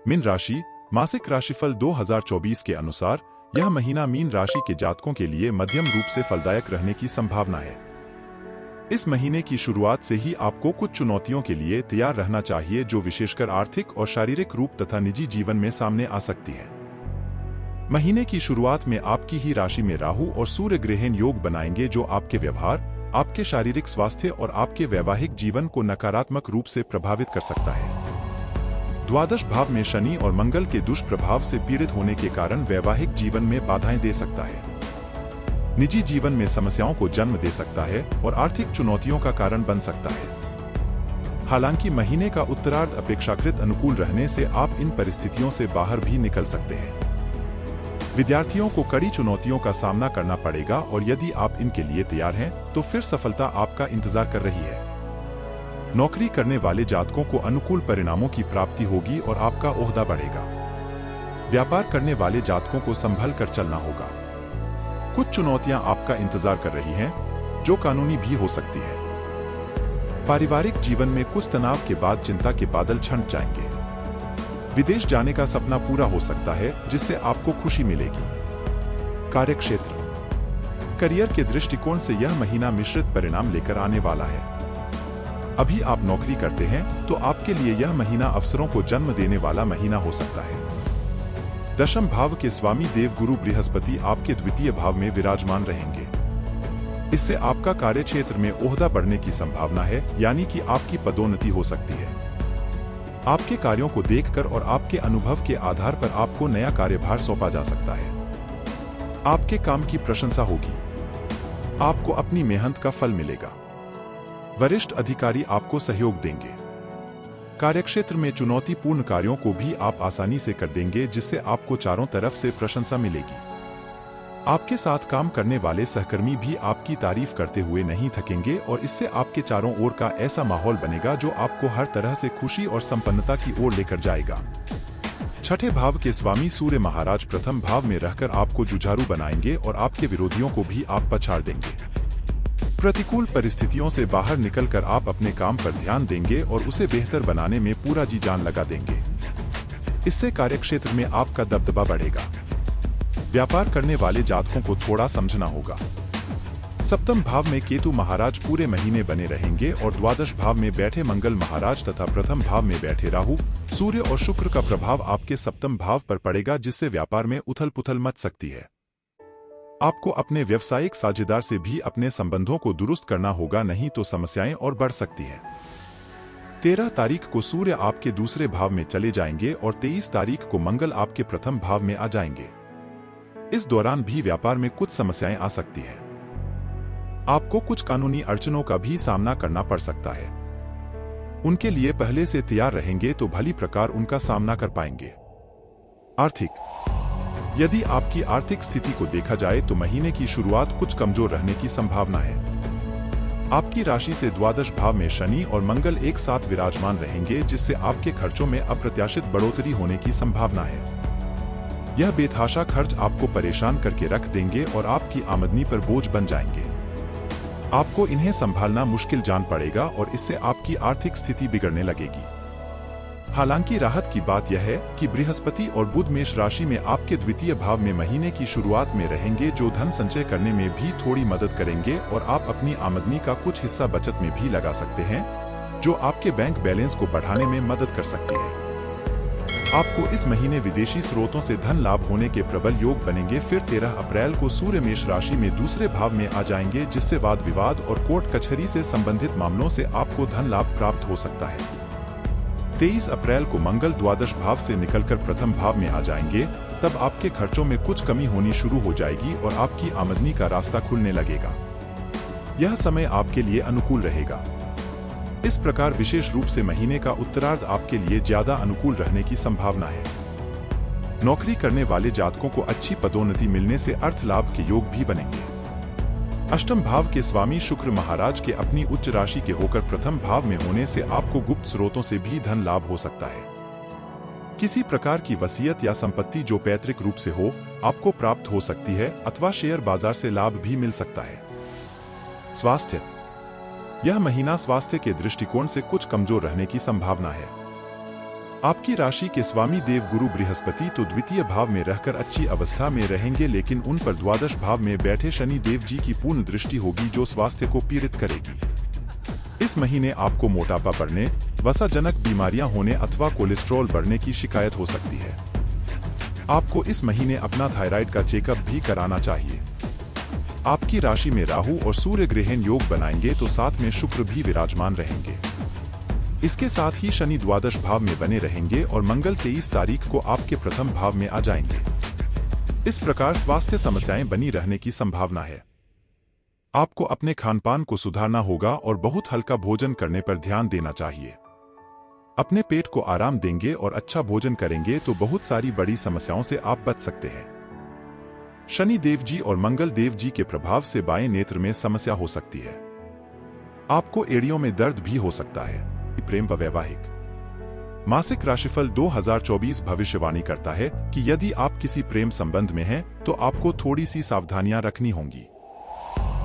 Mean राशि मासिक राशिफल 2024 के अनुसार यह महीना मीन राशि के जातकों के लिए मध्यम रूप से फलदायक रहने की संभावना है। इस महीने की शुरुआत से ही आपको कुछ चुनौतियों के लिए तैयार रहना चाहिए जो विशेषकर आर्थिक और शारीरिक रूप तथा निजी जीवन में सामने आ सकती है। महीने की शुरुआत में आपकी ही राशि में राहु और सूर्य ग्रहण योग बनाएंगे जो आपके व्यवहार, आपके शारीरिक स्वास्थ्य और आपके वैवाहिक जीवन को नकारात्मक रूप से प्रभावित कर सकता है। द्वादश भाव में शनि और मंगल के दुष्प्रभाव से पीड़ित होने के कारण वैवाहिक जीवन में बाधाएं दे सकता है, निजी जीवन में समस्याओं को जन्म दे सकता है और आर्थिक चुनौतियों का कारण बन सकता है। हालांकि महीने का उत्तरार्ध अपेक्षाकृत अनुकूल रहने से आप इन परिस्थितियों से बाहर भी निकल सकते हैं। विद्यार्थियों को कड़ी चुनौतियों का सामना करना पड़ेगा और यदि आप इनके लिए तैयार हैं तो फिर सफलता आपका इंतजार कर रही है। नौकरी करने वाले जातकों को अनुकूल परिणामों की प्राप्ति होगी और आपका ओहदा बढ़ेगा। व्यापार करने वाले जातकों को संभल कर चलना होगा। कुछ चुनौतियां आपका इंतजार कर रही हैं, जो कानूनी भी हो सकती है। पारिवारिक जीवन में कुछ तनाव के बाद चिंता के बादल छंट जाएंगे। विदेश जाने का सपना पूरा हो सकता है जिससे आपको खुशी मिलेगी। कार्यक्षेत्र करियर के दृष्टिकोण से यह महीना मिश्रित परिणाम लेकर आने वाला है। अभी आप नौकरी करते हैं तो आपके लिए यह महीना अवसरों को जन्म देने वाला महीना हो सकता है। दशम भाव के स्वामी देव गुरु बृहस्पति आपके द्वितीय भाव में विराजमान रहेंगे। इससे आपका कार्यक्षेत्र में ओहदा बढ़ने की संभावना है, यानी कि आपकी पदोन्नति हो सकती है। आपके कार्यों को देखकर और आपके अनुभव के आधार पर आपको नया कार्यभार सौंपा जा सकता है। आपके काम की प्रशंसा होगी। आपको अपनी मेहनत का फल मिलेगा। वरिष्ठ अधिकारी आपको सहयोग देंगे। कार्यक्षेत्र में चुनौतीपूर्ण कार्यों को भी आप आसानी से कर देंगे जिससे आपको चारों तरफ से प्रशंसा मिलेगी। आपके साथ काम करने वाले सहकर्मी भी आपकी तारीफ करते हुए नहीं थकेंगे और इससे आपके चारों ओर का ऐसा माहौल बनेगा जो आपको हर तरह से खुशी और संपन्नता की ओर लेकर जाएगा। छठे भाव के स्वामी सूर्य महाराज प्रथम भाव में रहकर आपको जुझारू बनाएंगे और आपके विरोधियों को भी आप पछाड़ देंगे। प्रतिकूल परिस्थितियों से बाहर निकलकर आप अपने काम पर ध्यान देंगे और उसे बेहतर बनाने में पूरा जी जान लगा देंगे। इससे कार्यक्षेत्र में आपका दबदबा बढ़ेगा। व्यापार करने वाले जातकों को थोड़ा समझना होगा। सप्तम भाव में केतु महाराज पूरे महीने बने रहेंगे और द्वादश भाव में बैठे मंगल महाराज तथा प्रथम भाव में बैठे राहु, सूर्य और शुक्र का प्रभाव आपके सप्तम भाव पर पड़ेगा जिससे व्यापार में उथल पुथल मच सकती है। आपको अपने व्यवसायिक साझेदार से भी अपने संबंधों को दुरुस्त करना होगा, नहीं तो समस्याएं और बढ़ सकती हैं। 13 तारीख को सूर्य आपके दूसरे भाव में चले जाएंगे और 23 तारीख को मंगल आपके प्रथम भाव में आ जाएंगे। इस दौरान भी व्यापार में कुछ समस्याएं आ सकती हैं। आपको कुछ कानूनी अड़चनों का भी सामना करना पड़ सकता है। उनके लिए पहले से तैयार रहेंगे तो भली प्रकार उनका सामना कर पाएंगे। आर्थिक यदि आपकी आर्थिक स्थिति को देखा जाए तो महीने की शुरुआत कुछ कमजोर रहने की संभावना है। आपकी राशि से द्वादश भाव में शनि और मंगल एक साथ विराजमान रहेंगे जिससे आपके खर्चों में अप्रत्याशित बढ़ोतरी होने की संभावना है। यह बेतहाशा खर्च आपको परेशान करके रख देंगे और आपकी आमदनी पर बोझ बन जाएंगे। आपको इन्हें संभालना मुश्किल जान पड़ेगा और इससे आपकी आर्थिक स्थिति बिगड़ने लगेगी। हालांकि राहत की बात यह है कि बृहस्पति और बुध मेष राशि में आपके द्वितीय भाव में महीने की शुरुआत में रहेंगे जो धन संचय करने में भी थोड़ी मदद करेंगे और आप अपनी आमदनी का कुछ हिस्सा बचत में भी लगा सकते हैं जो आपके बैंक बैलेंस को बढ़ाने में मदद कर सकती है। आपको इस महीने विदेशी स्रोतों से धन लाभ होने के प्रबल योग बनेंगे। फिर 13 अप्रैल को सूर्य मेष राशि में दूसरे भाव में आ जाएंगे जिससे वाद विवाद और कोर्ट कचहरी से संबंधित मामलों से आपको धन लाभ प्राप्त हो सकता है। 23 अप्रैल को मंगल द्वादश भाव से निकलकर प्रथम भाव में आ जाएंगे, तब आपके खर्चों में कुछ कमी होनी शुरू हो जाएगी और आपकी आमदनी का रास्ता खुलने लगेगा। यह समय आपके लिए अनुकूल रहेगा। इस प्रकार विशेष रूप से महीने का उत्तरार्ध आपके लिए ज्यादा अनुकूल रहने की संभावना है। नौकरी करने वाले जातकों को अच्छी पदोन्नति मिलने से अर्थ लाभ के योग भी बनेंगे। अष्टम भाव के स्वामी शुक्र महाराज के अपनी उच्च राशि के होकर प्रथम भाव में होने से आपको गुप्त स्रोतों से भी धन लाभ हो सकता है। किसी प्रकार की वसीयत या संपत्ति जो पैतृक रूप से हो आपको प्राप्त हो सकती है अथवा शेयर बाजार से लाभ भी मिल सकता है। स्वास्थ्य यह महीना स्वास्थ्य के दृष्टिकोण से कुछ कमजोर रहने की संभावना है। आपकी राशि के स्वामी देव गुरु बृहस्पति तो द्वितीय भाव में रहकर अच्छी अवस्था में रहेंगे, लेकिन उन पर द्वादश भाव में बैठे शनि देव जी की पूर्ण दृष्टि होगी जो स्वास्थ्य को पीड़ित करेगी। इस महीने आपको मोटापा बढ़ने, वसाजनक बीमारियां होने अथवा कोलेस्ट्रॉल बढ़ने की शिकायत हो सकती है। आपको इस महीने अपना थायराइड का चेकअप भी कराना चाहिए। आपकी राशि में राहु और सूर्य ग्रहण योग बनाएंगे तो साथ में शुक्र भी विराजमान रहेंगे। इसके साथ ही शनि द्वादश भाव में बने रहेंगे और मंगल 23 तारीख को आपके प्रथम भाव में आ जाएंगे। इस प्रकार स्वास्थ्य समस्याएं बनी रहने की संभावना है। आपको अपने खानपान को सुधारना होगा और बहुत हल्का भोजन करने पर ध्यान देना चाहिए। अपने पेट को आराम देंगे और अच्छा भोजन करेंगे तो बहुत सारी बड़ी समस्याओं से आप बच सकते हैं। शनि देव जी और मंगल देव जी के प्रभाव से बाएं नेत्र में समस्या हो सकती है। आपको एड़ियों में दर्द भी हो सकता है। प्रेम व वैवाहिक मासिक राशिफल 2024 भविष्यवाणी करता है कि यदि आप किसी प्रेम संबंध में हैं तो आपको थोड़ी सी सावधानियां रखनी होंगी।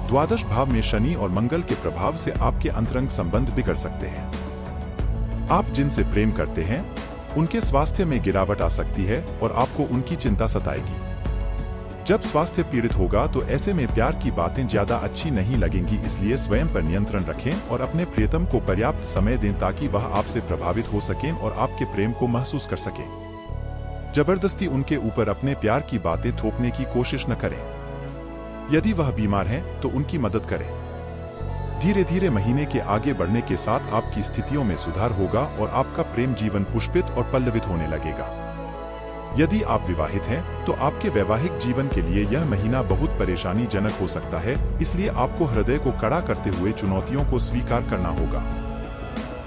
द्वादश भाव में शनि और मंगल के प्रभाव से आपके अंतरंग संबंध बिगड़ सकते हैं। आप जिनसे प्रेम करते हैं उनके स्वास्थ्य में गिरावट आ सकती है और आपको उनकी चिंता सताएगी। जब स्वास्थ्य पीड़ित होगा तो ऐसे में प्यार की बातें ज्यादा अच्छी नहीं लगेंगी, इसलिए स्वयं पर नियंत्रण रखें और अपने प्रियतम को पर्याप्त समय दें ताकि वह आपसे प्रभावित हो सकें और आपके प्रेम को महसूस कर सकें। जबरदस्ती उनके ऊपर अपने प्यार की बातें थोपने की कोशिश न करें। यदि वह बीमार हैं तो उनकी मदद करें। धीरे धीरे महीने के आगे बढ़ने के साथ आपकी स्थितियों में सुधार होगा और आपका प्रेम जीवन पुष्पित और पल्लवित होने लगेगा। यदि आप विवाहित हैं तो आपके वैवाहिक जीवन के लिए यह महीना बहुत परेशानीजनक हो सकता है, इसलिए आपको हृदय को कड़ा करते हुए चुनौतियों को स्वीकार करना होगा।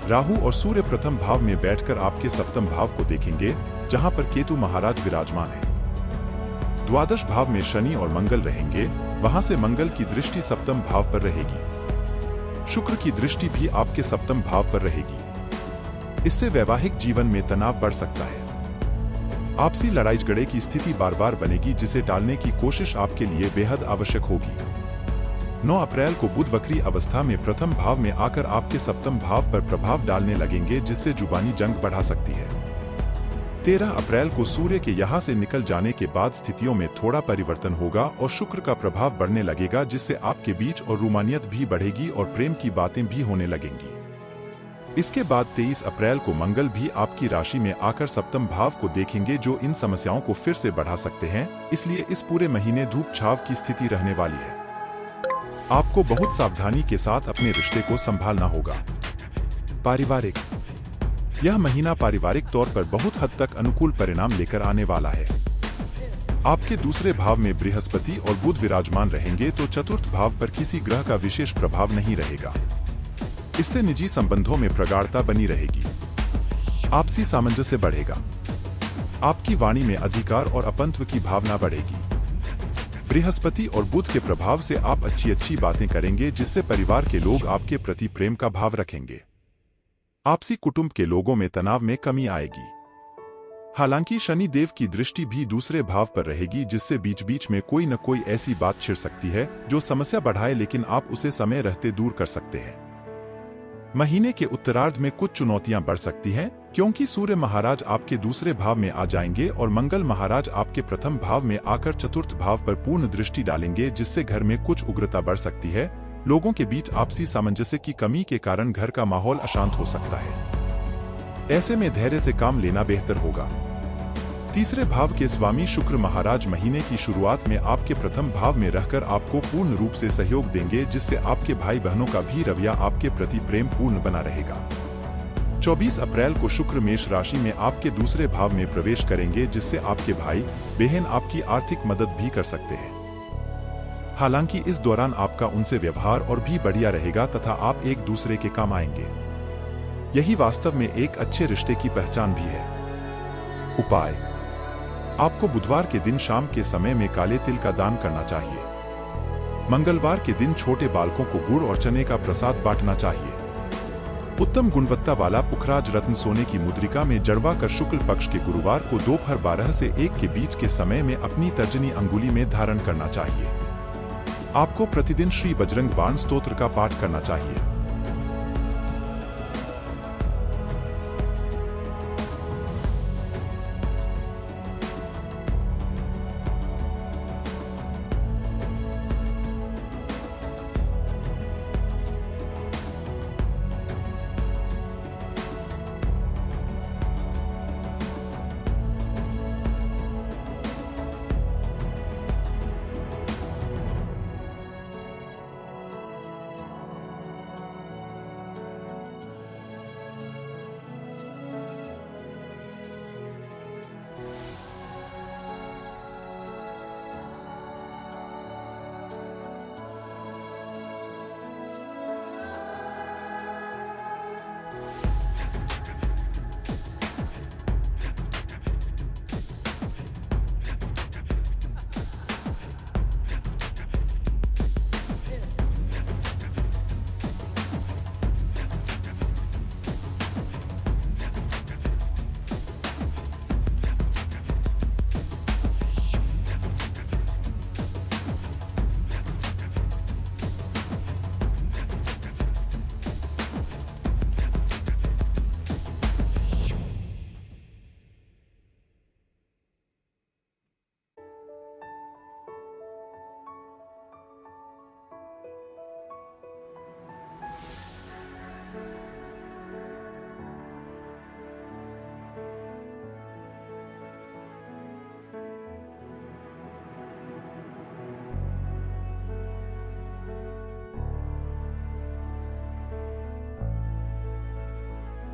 राहु और सूर्य प्रथम भाव में बैठकर आपके सप्तम भाव को देखेंगे, जहां पर केतु महाराज विराजमान है। द्वादश भाव में शनि और मंगल रहेंगे, वहां से मंगल की दृष्टि सप्तम भाव पर रहेगी। शुक्र की दृष्टि भी आपके सप्तम भाव पर रहेगी। इससे वैवाहिक जीवन में तनाव बढ़ सकता है। आपसी लड़ाई झगड़े की स्थिति बार बार बनेगी, जिसे टालने की कोशिश आपके लिए बेहद आवश्यक होगी। 9 अप्रैल को बुध वक्री अवस्था में प्रथम भाव में आकर आपके सप्तम भाव पर प्रभाव डालने लगेंगे, जिससे जुबानी जंग बढ़ा सकती है। 13 अप्रैल को सूर्य के यहां से निकल जाने के बाद स्थितियों में थोड़ा परिवर्तन होगा और शुक्र का प्रभाव बढ़ने लगेगा, जिससे आपके बीच और रूमानियत भी बढ़ेगी और प्रेम की बातें भी होने लगेंगी। इसके बाद 23 अप्रैल को मंगल भी आपकी राशि में आकर सप्तम भाव को देखेंगे, जो इन समस्याओं को फिर से बढ़ा सकते हैं। इसलिए इस पूरे महीने धूप छाव की स्थिति रहने वाली है। आपको बहुत सावधानी के साथ अपने रिश्ते को संभालना होगा। पारिवारिक यह महीना पारिवारिक तौर पर बहुत हद तक अनुकूल परिणाम लेकर आने वाला है। आपके दूसरे भाव में बृहस्पति और बुध विराजमान रहेंगे तो चतुर्थ भाव पर किसी ग्रह का विशेष प्रभाव नहीं रहेगा। इससे निजी संबंधों में प्रगाढ़ता बनी रहेगी। आपसी सामंजस्य बढ़ेगा। आपकी वाणी में अधिकार और अपनत्व की भावना बढ़ेगी। बृहस्पति और बुध के प्रभाव से आप अच्छी बातें करेंगे, जिससे परिवार के लोग आपके प्रति प्रेम का भाव रखेंगे। आपसी कुटुंब के लोगों में तनाव में कमी आएगी। हालांकि शनि देव की दृष्टि भी दूसरे भाव पर रहेगी, जिससे बीच बीच में कोई न कोई ऐसी बात छिड़ सकती है जो समस्या बढ़ाए, लेकिन आप उसे समय रहते दूर कर सकते हैं। महीने के उत्तरार्ध में कुछ चुनौतियां बढ़ सकती हैं, क्योंकि सूर्य महाराज आपके दूसरे भाव में आ जाएंगे और मंगल महाराज आपके प्रथम भाव में आकर चतुर्थ भाव पर पूर्ण दृष्टि डालेंगे, जिससे घर में कुछ उग्रता बढ़ सकती है। लोगों के बीच आपसी सामंजस्य की कमी के कारण घर का माहौल अशांत हो सकता है। ऐसे में धैर्य से काम लेना बेहतर होगा। तीसरे भाव के स्वामी शुक्र महाराज महीने की शुरुआत में आपके प्रथम भाव में रहकर आपको पूर्ण रूप से सहयोग देंगे, जिससे आपके भाई बहनों का भी रवैया आपके प्रति प्रेम पूर्ण बना रहेगा। 24 अप्रैल को शुक्र मेष राशि में आपके दूसरे भाव में प्रवेश करेंगे, जिससे आपके भाई बहन आपकी आर्थिक मदद भी कर सकते हैं। हालांकि इस दौरान आपका उनसे व्यवहार और भी बढ़िया रहेगा तथा आप एक दूसरे के काम आएंगे। यही वास्तव में एक अच्छे रिश्ते की पहचान भी है। उपाय: आपको बुधवार के दिन शाम के समय में काले तिल का दान करना चाहिए। मंगलवार के दिन छोटे बालकों को गुड़ और चने का प्रसाद बांटना चाहिए। उत्तम गुणवत्ता वाला पुखराज रत्न सोने की मुद्रिका में जड़वा कर शुक्ल पक्ष के गुरुवार को दोपहर 12 से 1 के बीच के समय में अपनी तर्जनी अंगुली में धारण करना चाहिए। आपको प्रतिदिन श्री बजरंग बाण स्तोत्र का पाठ करना चाहिए।